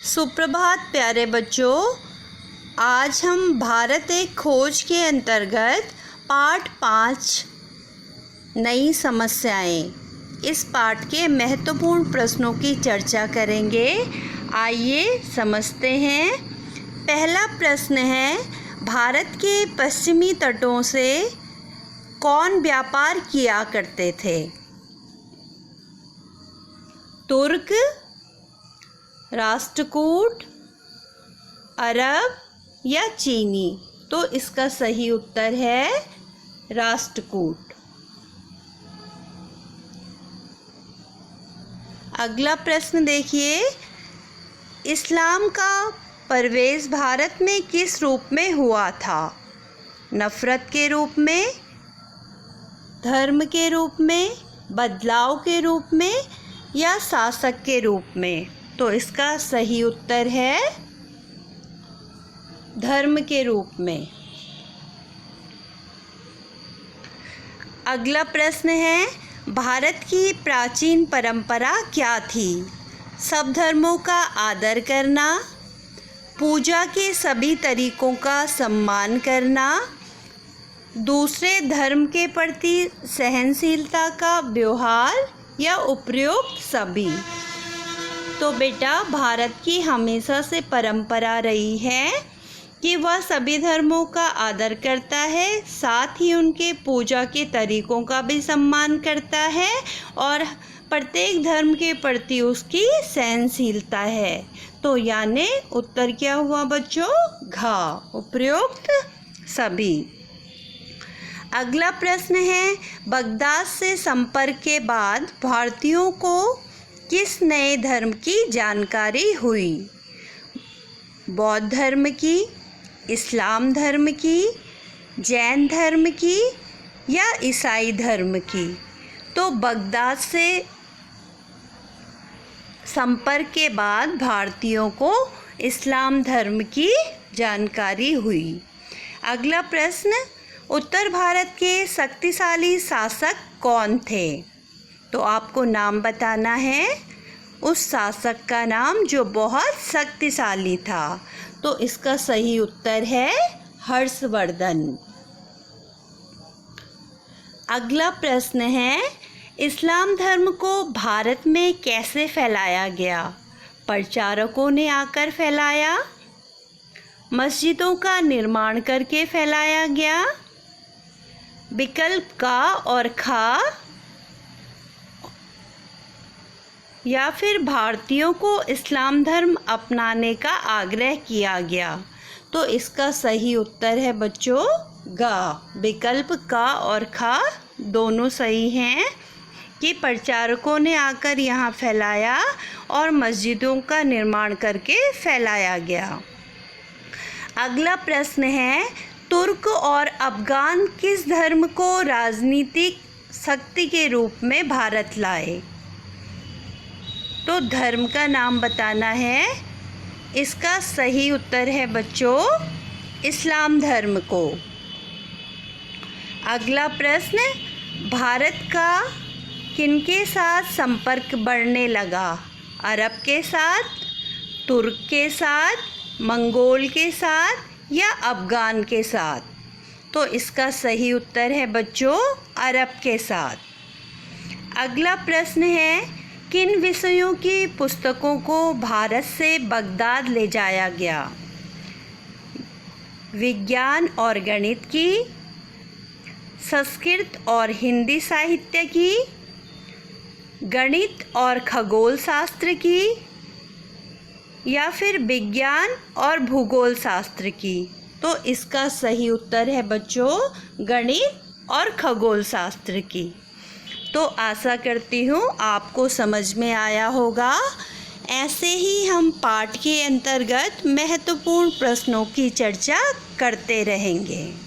सुप्रभात प्यारे बच्चों। आज हम भारत एक खोज के अंतर्गत पाठ 5 नई समस्याएं इस पाठ के महत्वपूर्ण प्रश्नों की चर्चा करेंगे। आइए समझते हैं। पहला प्रश्न है, भारत के पश्चिमी तटों से कौन व्यापार किया करते थे? तुर्क, राष्ट्रकूट, अरब या चीनी? तो इसका सही उत्तर है राष्ट्रकूट। अगला प्रश्न देखिए, इस्लाम का प्रवेश भारत में किस रूप में हुआ था? नफरत के रूप में, धर्म के रूप में, बदलाव के रूप में या शासक के रूप में? तो इसका सही उत्तर है धर्म के रूप में। अगला प्रश्न है, भारत की प्राचीन परंपरा क्या थी? सब धर्मों का आदर करना, पूजा के सभी तरीकों का सम्मान करना, दूसरे धर्म के प्रति सहनशीलता का व्यवहार या उपयुक्त सभी? तो बेटा, भारत की हमेशा से परंपरा रही है कि वह सभी धर्मों का आदर करता है, साथ ही उनके पूजा के तरीकों का भी सम्मान करता है और प्रत्येक धर्म के प्रति उसकी सहनशीलता है। तो यानी उत्तर क्या हुआ बच्चों? घ, उपयुक्त सभी। अगला प्रश्न है, बगदाद से संपर्क के बाद भारतीयों को किस नए धर्म की जानकारी हुई? बौद्ध धर्म की, इस्लाम धर्म की, जैन धर्म की या ईसाई धर्म की? तो बगदाद से संपर्क के बाद भारतीयों को इस्लाम धर्म की जानकारी हुई। अगला प्रश्न, उत्तर भारत के शक्तिशाली शासक कौन थे? तो आपको नाम बताना है उस शासक का नाम जो बहुत शक्तिशाली था। तो इसका सही उत्तर है हर्षवर्धन। अगला प्रश्न है, इस्लाम धर्म को भारत में कैसे फैलाया गया? प्रचारकों ने आकर फैलाया, मस्जिदों का निर्माण करके फैलाया गया, विकल्प का और खा, या फिर भारतीयों को इस्लाम धर्म अपनाने का आग्रह किया गया? तो इसका सही उत्तर है बच्चों ग, विकल्प का और खा दोनों सही हैं कि प्रचारकों ने आकर यहाँ फैलाया और मस्जिदों का निर्माण करके फैलाया गया। अगला प्रश्न है, तुर्क और अफगान किस धर्म को राजनीतिक शक्ति के रूप में भारत लाए? तो धर्म का नाम बताना है। इसका सही उत्तर है बच्चों इस्लाम धर्म को। अगला प्रश्न, भारत का किनके साथ संपर्क बढ़ने लगा? अरब के साथ, तुर्क के साथ, मंगोल के साथ या अफगान के साथ? तो इसका सही उत्तर है बच्चों अरब के साथ। अगला प्रश्न है, किन विषयों की पुस्तकों को भारत से बगदाद ले जाया गया? विज्ञान और गणित की, संस्कृत और हिंदी साहित्य की, गणित और खगोल शास्त्र की या फिर विज्ञान और भूगोल शास्त्र की? तो इसका सही उत्तर है बच्चों गणित और खगोल शास्त्र की। तो आशा करती हूँ आपको समझ में आया होगा। ऐसे ही हम पाठ के अंतर्गत महत्वपूर्ण प्रश्नों की चर्चा करते रहेंगे।